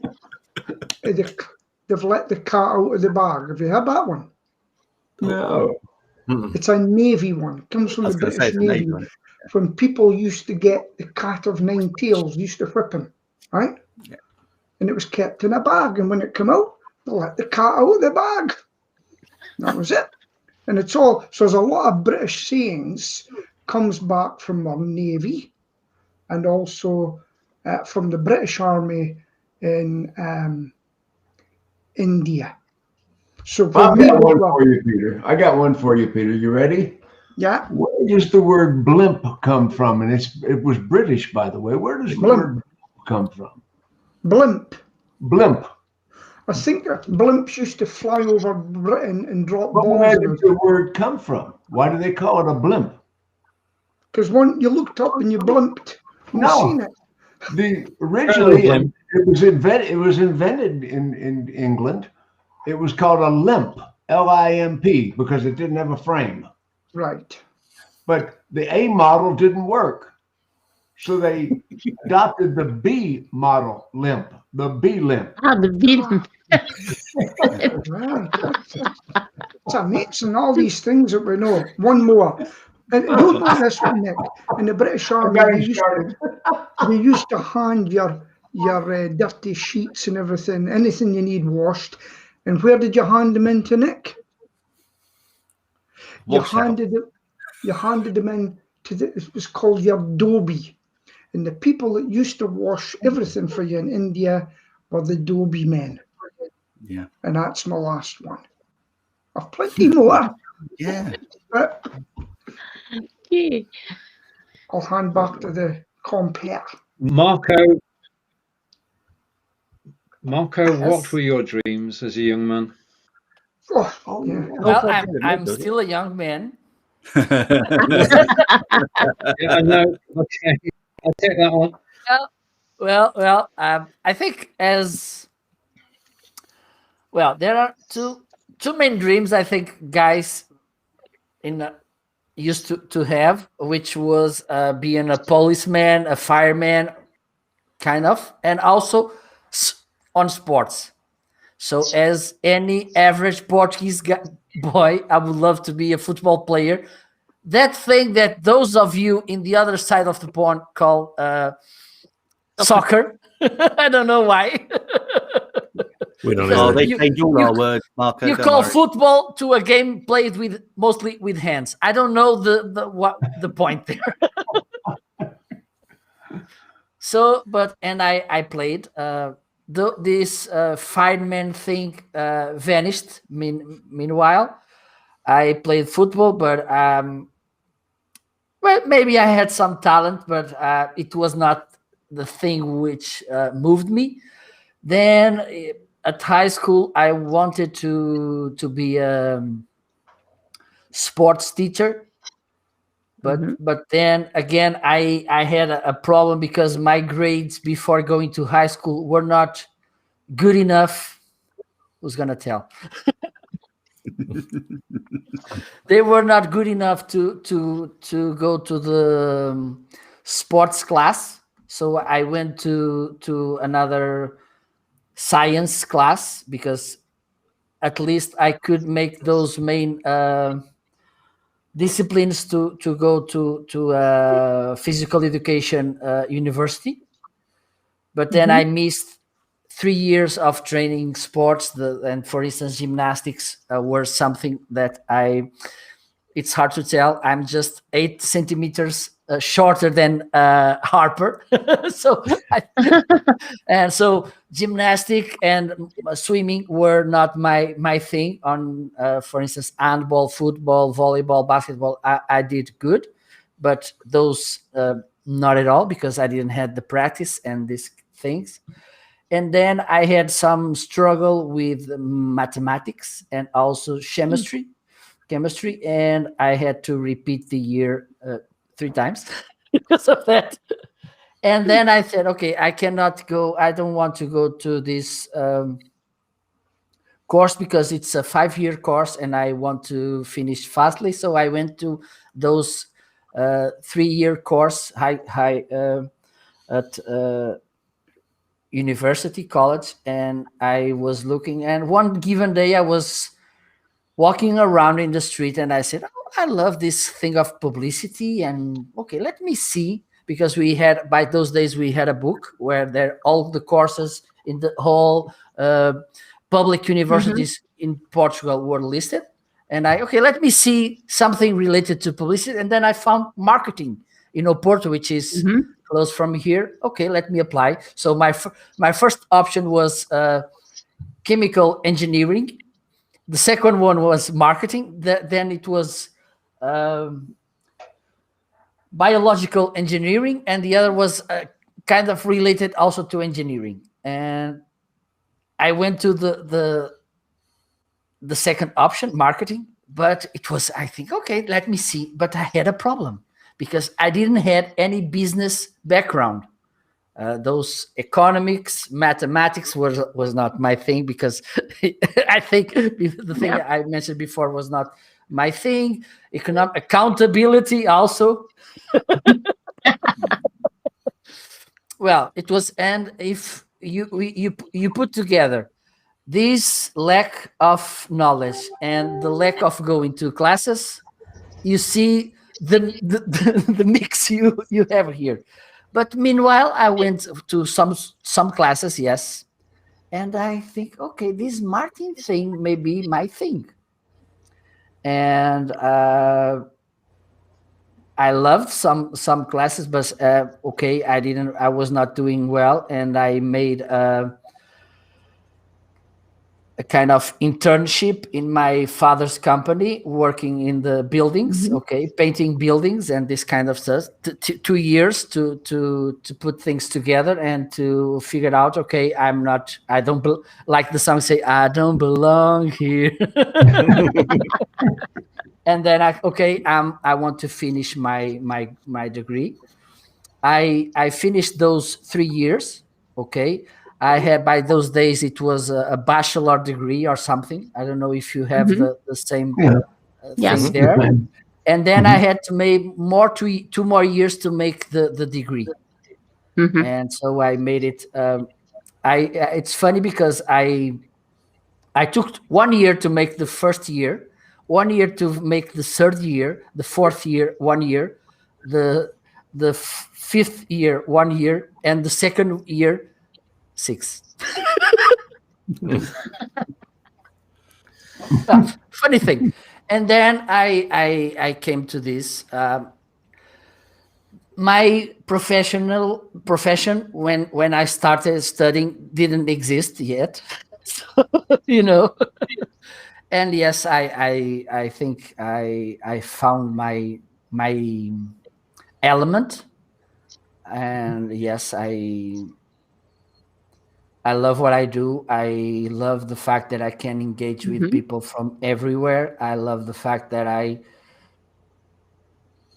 They've let the cat out of the bag. Have you heard that one? No. It's a Navy one. It comes from the British Navy. When people used to get the cat of nine tails, used to whip him, right? Yeah. And it was kept in a bag. And when it came out, they let the cat out of the bag. That was it. And it's all, so there's a lot of British sayings comes back from our Navy and also from the British Army in India. So I got one for you, Peter. You ready? Yeah. Where does the word blimp come from? And it was British, by the way. Where does the word come from? Blimp. Blimp. I think blimps used to fly over Britain and drop bombs. Where did the word come from? Why do they call it a blimp? Because when you looked up and you blimped, you've seen it. Originally it was invented in England. It was called a limp, L-I-M-P, because it didn't have a frame. Right. But the A model didn't work. So they adopted the B model limp, the B limp. The B limp. Right. It's amazing, all these things that we know. One more. And don't know this one, Nick. In the British Army, they used to hand your dirty sheets and everything, anything you need washed. And where did you hand them in to, Nick? You handed them in to it was called your dobie. And the people that used to wash everything for you in India were the Dhobi men. Yeah. And that's my last one. I've plenty more, Yeah. but Okay. I'll hand back to the compere. Marco, Yes. what were your dreams as a young man? Oh, yeah. Well, I'm still a young man. Yeah, I know. Okay, I'll take that one. Well. I think there are two main dreams I think guys in used to have, which was being a policeman, a fireman, kind of, and also on sports. So, as any average Portuguese boy, I would love to be a football player. That thing that those of you in the other side of the pond call soccer. I don't know why. We don't Because Oh, either. they you- change all you- our words, Marco. You don't call worry. football to a game played with mostly with hands. I don't know the point there. So, and I played. This fireman thing vanished. Meanwhile, I played football, but well, maybe I had some talent, but it was not the thing which moved me. Then at high school, I wanted to be a sports teacher, but then again, I had a problem because my grades before going to high school were not good enough. Who's gonna tell? They were not good enough to go to the sports class. So I went to another science class because at least I could make those main disciplines to go to physical education university. But then I missed 3 years of training sports. And for instance, gymnastics were something that it's hard to tell. I'm just 8 centimeters shorter than Harper. So gymnastic and swimming were not my thing. On for instance, handball, football, volleyball, basketball, I did good, but those not at all, because I didn't have the practice and these things. And then I had some struggle with mathematics and also chemistry, and I had to repeat the year 3 times because of that. And then I said, okay, I cannot go. I don't want to go to this course because it's a 5-year course and I want to finish fastly. So I went to those 3-year course at university college, and I was looking. And one given day, I was walking around in the street, and I said, "Oh, I love this thing of publicity." And okay, let me see, because we had, by those days, we had a book where there all the courses in the whole public universities in Portugal were listed. And let me see something related to publicity. And then I found marketing in Oporto, which is close from here. Okay, let me apply. So my first option was chemical engineering. The second one was marketing. Then it was biological engineering, and the other was kind of related also to engineering. And I went to the second option, marketing, but it was, I think, okay, let me see. But I had a problem because I didn't have any business background. Those economics, mathematics was not my thing, because I think the thing I mentioned before was not my thing. Economic accountability also. Well, it was, and if you put together this lack of knowledge and the lack of going to classes, you see the mix you have here. But meanwhile, I went to some classes, yes, and I think, okay, this marketing thing may be my thing. And I loved some classes, but okay, I was not doing well, and I made a kind of internship in my father's company, working in the buildings, okay, painting buildings and this kind of stuff. 2 years to put things together and to figure out, okay, I don't like the song say, I don't belong here. And then I want to finish my degree. I finished those 3 years, okay. I had, by those days, it was a bachelor degree or something. I don't know if you have the same thing there. And then I had to make 2 more years to make the degree. And so I made it. It's funny because I took 1 year to make the first year, 1 year to make the third year, the fourth year, 1 year, the fifth year, 1 year, and the second year, 6. Funny thing. And then I came to this. My profession when I started studying didn't exist yet. So, and yes, I think I found my element. And yes, I love what I do. I love the fact that I can engage with people from everywhere. I love the fact that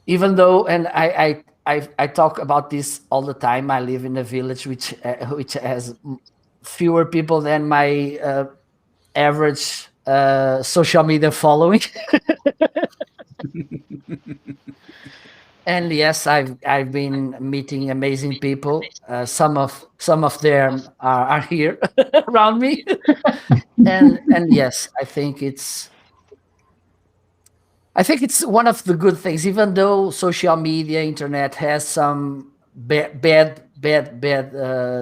even though, and I talk about this all the time, I live in a village which has fewer people than my average social media following. And yes, I've been meeting amazing people. Some of them are here around me, and yes, I think it's one of the good things. Even though social media, internet has some bad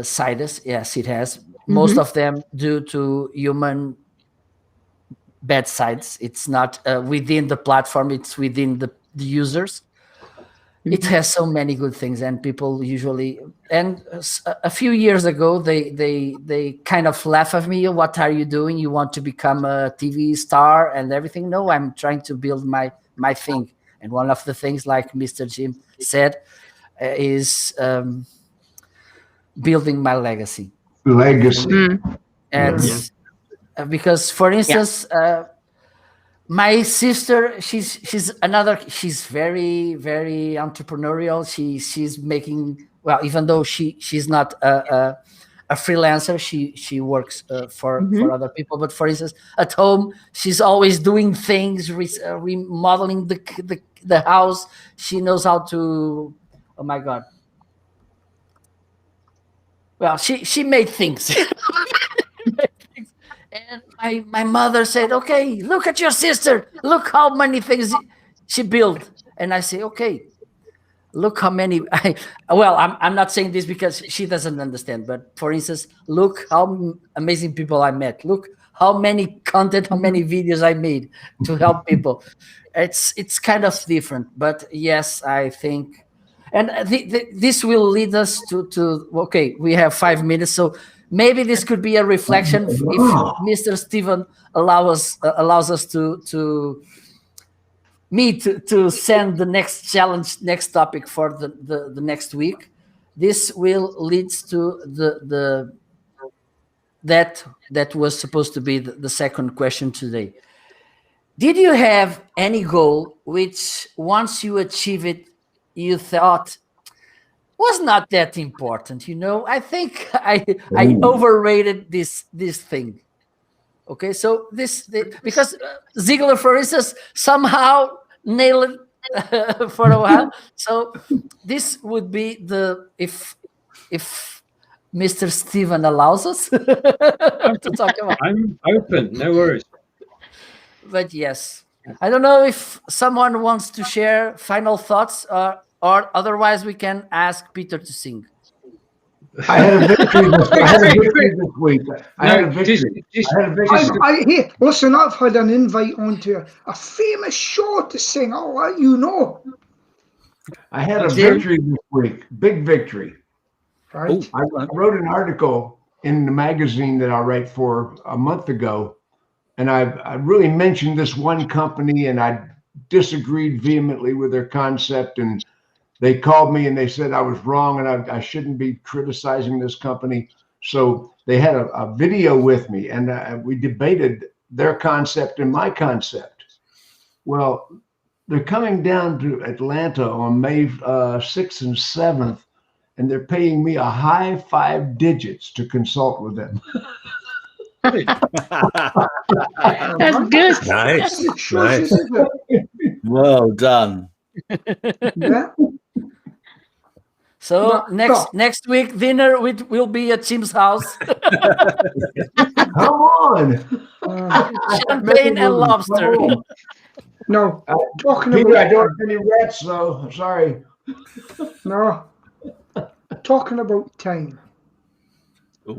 sides, yes, it has. Most of them due to human bad sides. It's not within the platform; it's within the users. It has so many good things, and people usually. And a few years ago, they kind of laugh at me. What are you doing? You want to become a TV star and everything? No, I'm trying to build my thing. And one of the things, like Mr. Jim said, is building my legacy. And because, for instance. My sister, she's very, very entrepreneurial. She's making, well, even though she's not a freelancer, she works for other people. But for instance, at home, she's always doing things, remodeling the house. She knows how to. Oh my God! Well, she made things. And my mother said, okay, look at your sister. Look how many things she built. And I say, okay, look how many. I'm not saying this because she doesn't understand. But for instance, look how amazing people I met. Look how many content, how many videos I made to help people. It's kind of different. But yes, I think. And this will lead us to okay, we have 5 minutes. So maybe this could be a reflection if Mr. Steven allows us to send the next challenge, next topic for the next week. This will lead to that was supposed to be the second question today. Did you have any goal which once you achieve it, you thought was not that important? I think I overrated this thing. Okay, so because Ziegler, for instance, somehow nailed it for a while. So this would be if Mr. Steven allows us to talk about. I'm open, no worries. But yes, I don't know if someone wants to share final thoughts, or otherwise we can ask Peter to sing. I had a victory this week. I had a victory. Hey, listen, I've had an invite onto a famous show to sing. I'll let you know. I had a Jim? victory this week, big victory. Right? I wrote an article in the magazine that I write for a month ago, and I really mentioned this one company, and I disagreed vehemently with their concept, and they called me and they said I was wrong and I shouldn't be criticizing this company. So they had a video with me, and we debated their concept and my concept. Well, they're coming down to Atlanta on May 6th and 7th, and they're paying me a high 5 digits to consult with them. That's good. Nice. It shows Nice. you that, Well done. yeah. So But- next week dinner will be at Tim's house. Come on. Champagne and lobster. Come on. No, talking Peter, I about don't have any rats, though. Sorry. no, talking about time. Oh.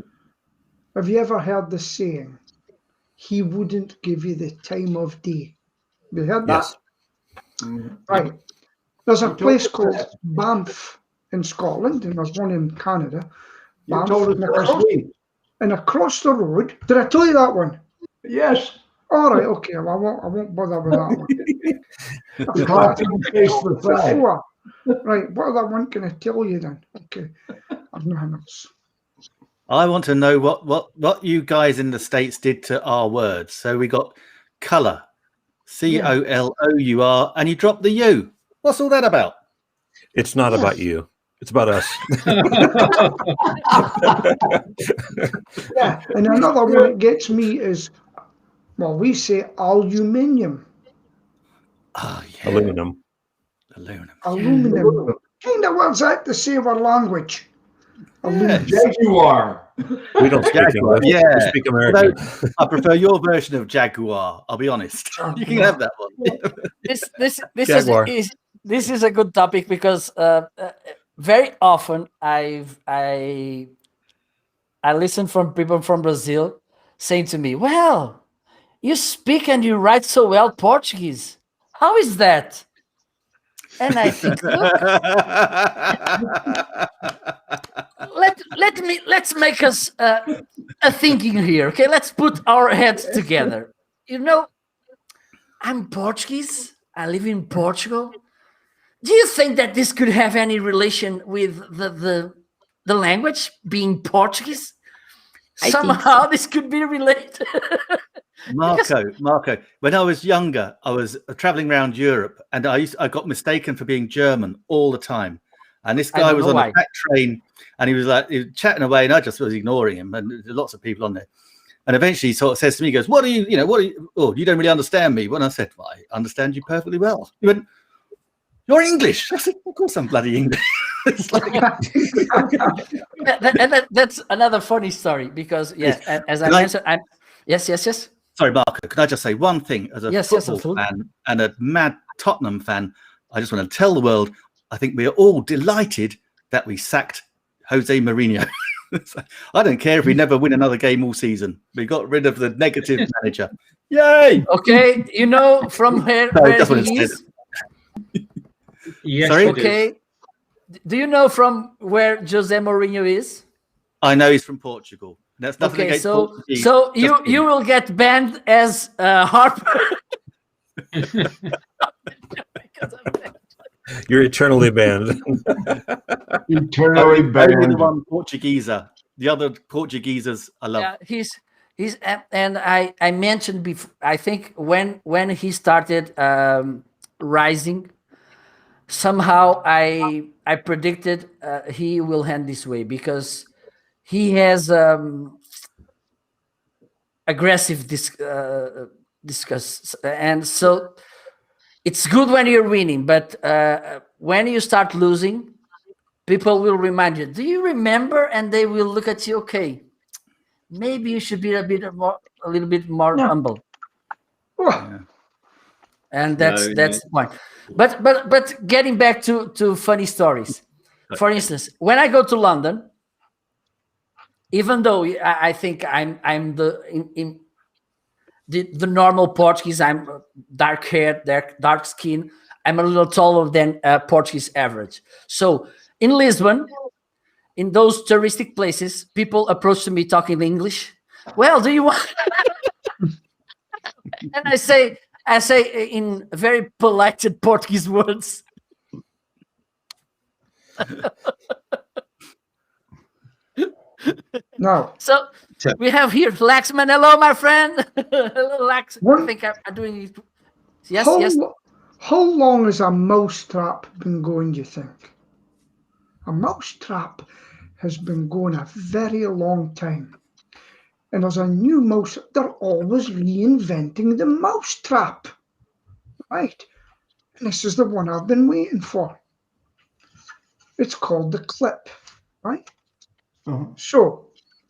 Have you ever heard the saying? He wouldn't give you the time of day. Have you heard that? Yes. Right. There's a You told place us called that. Banff in Scotland, and there's one in Canada. You Banff, told us and last across, week. and across the road. Did I tell you that one? Yes. All right, okay. Well, I won't bother with that one. The clock didn't face the side. Before. Right, what other one can I tell you then? Okay, I've nothing else. I want to know what you guys in the States did to our words. So we got colour, COLOUR, and you dropped the U. What's all that about? It's not about you. It's about us. Yeah, and another one that gets me is, well, we say aluminium. Oh, yeah. Aluminum. Aluminum. Aluminum. Kind of words out to save our language. Aluminum. Jaguar. We don't speak Jaguar, English. yeah. We speak American. Although I prefer your version of Jaguar. I'll be honest. You can have that one. This Jaguar. this is a good topic because very often I listen from people from Brazil saying to me, "Well, you speak and you write so well Portuguese. How is that?" And I think, look, let's make us a thinking here, okay? Let's put our heads together. You know, I'm Portuguese. I live in Portugal. Do you think that this could have any relation with the language being Portuguese? I think Somehow this could be related. Marco, when I was younger, I was traveling around Europe and I got mistaken for being German all the time. And this guy don't was know on why. a back train and he was chatting away and I just was ignoring him. And there's lots of people on there. And eventually he sort of says to me, he goes, what are you, oh, you don't really understand me. When I said, well, I understand you perfectly well. He went, you're English. I said, of course I'm bloody English. It's like, That's another funny story because, as I mentioned, yes. sorry, Marco, can I just say one thing? As a Yes, football absolutely. fan and a mad Tottenham fan, I just want to tell the world, I think we are all delighted that we sacked Jose Mourinho. I don't care if we never win another game all season. We got rid of the negative manager. Yay! Okay, you know from where that's what it he said. is? Yes, Sorry? it is. Okay. Do you know from where Jose Mourinho is? I know he's from Portugal. That's nothing Okay, against so Portuguese. so Just kidding. you will get banned as Harper. You're eternally banned. Eternally Only the banned. one Portugueser. The other Portuguesers I love. Yeah, he's and I mentioned before. I think when he started rising, somehow I predicted he will end this way because he has aggressive discuss, and so it's good when you're winning, but when you start losing, people will remind you, do you remember? And they will look at you, okay, maybe you should be a little bit more Yeah. humble. Oh, And that's No, the point. But getting back to funny stories. For instance, when I go to London, even though I think I'm the normal Portuguese, I'm dark hair, dark skin, I'm a little taller than Portuguese average. So in Lisbon, in those touristic places, people approach me talking English. Well, do you want? And I say in very polite Portuguese words. Now, So we have here Laxman. Hello, my friend. Hello, Lax. I think I'm doing it. Yes, yes. How long has a mousetrap been going, do you think? A mousetrap has been going a very long time. And as a new mouse, they're always reinventing the mousetrap. Right? And this is the one I've been waiting for. It's called the clip. Right? So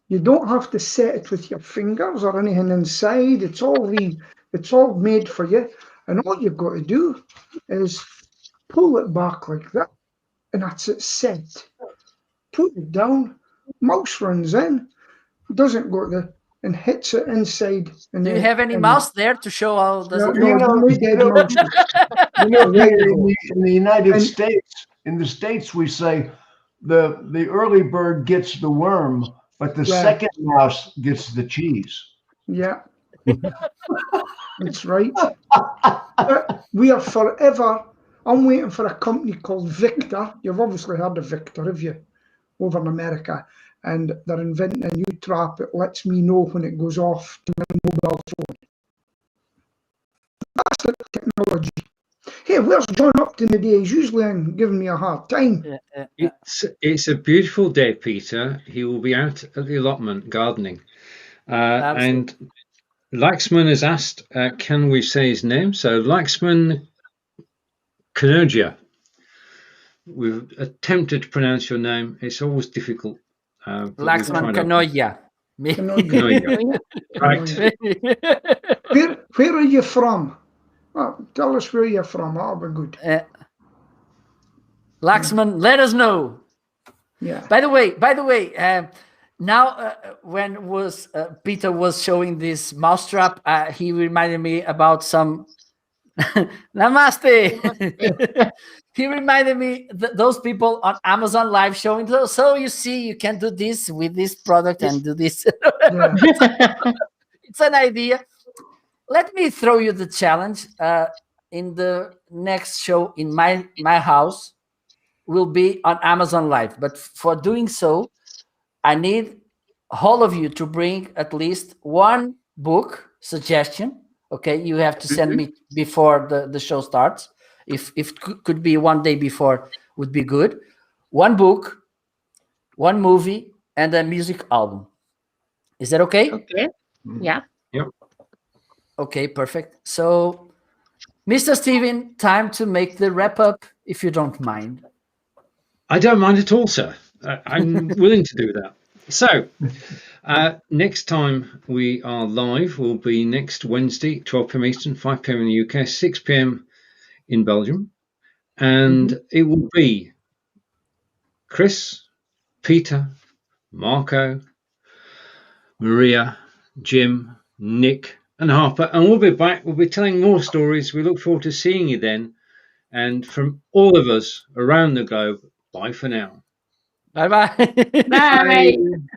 you don't have to set it with your fingers or anything inside. It's all made for you. And all you've got to do is pull it back like that. And that's it set. Put it down. Mouse runs in. Doesn't go there and hits it inside. And Do you have any mouse there to show how does it You know, in the United States, in the States, we say the early bird gets the worm, but the second mouse gets the cheese. Yeah. That's right. We are forever. I'm waiting for a company called Victor. You've obviously heard of Victor, have you? Over in America. And they're inventing a new trap that lets me know when it goes off to my mobile phone. That's the technology. Hey, where's John Upton today? He's usually giving me a hard time. It's a beautiful day, Peter. He will be out at the allotment gardening. And Laxman has asked, can we say his name? So Laxman Kanoja. We've attempted to pronounce your name. It's always difficult. Laxman Kanoja. Right. Where are you from? Well, tell us where you're from. That'll be good. Laxman, let us know. Yeah. By the way, now when was Peter was showing this mousetrap, he reminded me about some. Namaste. He reminded me those people on Amazon Live showing. So you see, you can do this with this product and do this. It's an idea. Let me throw you the challenge. In the next show in my house will be on Amazon Live. But for doing so, I need all of you to bring at least one book suggestion. Okay, you have to send me before the show starts. If could be one day before would be good. One book, one movie, and a music album. Is that okay? Okay. Yeah. Yep. Okay, perfect. So, Mr. Steven, time to make the wrap up, if you don't mind. I don't mind at all, sir. I'm willing to do that. So, next time we are live will be next Wednesday, 12 p.m. Eastern, 5 p.m. in the UK, 6 p.m. in Belgium. And it will be Chris, Peter, Marco, Maria, Jim, Nick, and Harper. And we'll be back. We'll be telling more stories. We look forward to seeing you then. And from all of us around the globe, bye for now. Bye-bye. Bye.